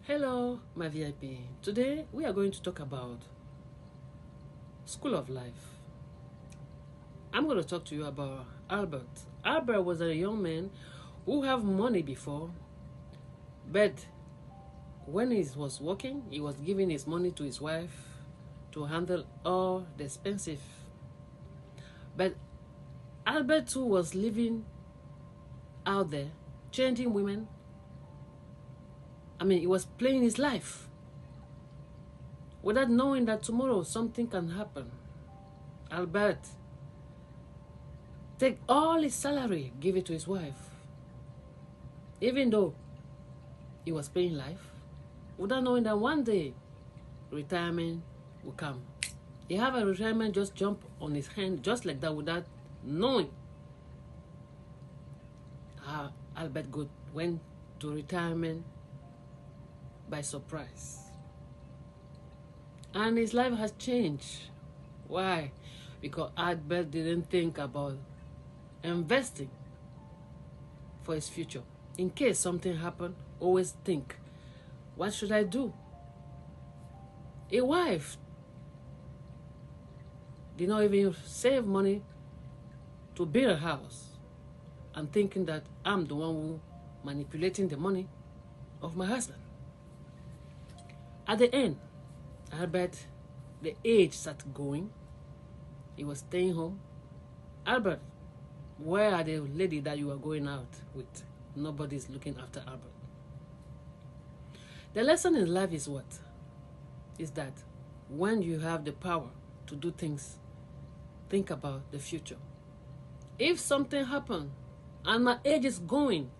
Hello, my VIP. Today we are going to talk about school of life. I'm going to talk to you about Albert. Albert was a young man who have money before, but when he was working, he was giving his money to his wife to handle all the expensive. But Albert too was living out there, changing women. He was playing his life without knowing that tomorrow something can happen. Albert take all his salary, give it to his wife, even though he was playing life, without knowing that one day retirement will come. He have a retirement just jump on his hand just like that without knowing. Albert went to retirement by surprise. And his life has changed. Why? Because Albert didn't think about investing for his future. In case something happened, always think, what should I do? A wife did not even save money to build a house and thinking that I'm the one who manipulating the money of my husband. At the end, Albert, the age started going. He was staying home. Albert, where are the lady that you are going out with? Nobody's looking after Albert. The lesson in life is what? Is that when you have the power to do things, think about the future. If something happened and my age is going,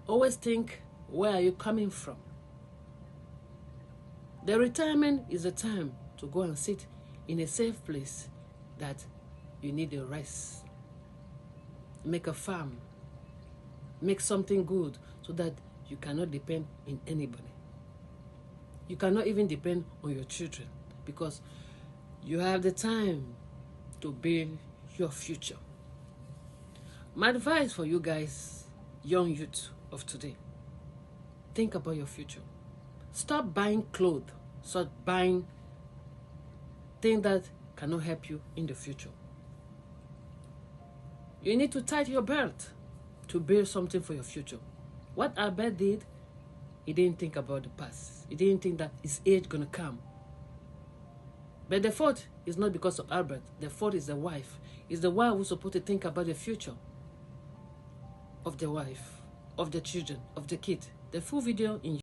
always think, where are you coming from? The retirement is a time to go and sit in a safe place that you need a rest. Make a farm. Make something good so that you cannot depend on anybody. You cannot even depend on your children because you have the time to build your future. My advice for you guys, young youth of today, think about your future. Stop buying clothes. Stop buying things that cannot help you in the future. You need to tighten your belt to build something for your future. What Albert did, he didn't think about the past. He didn't think that his age gonna come. But the fault is not because of Albert. The fault is the wife. It's the wife who's supposed to think about the future of the wife, of the children, of the kid. The full video in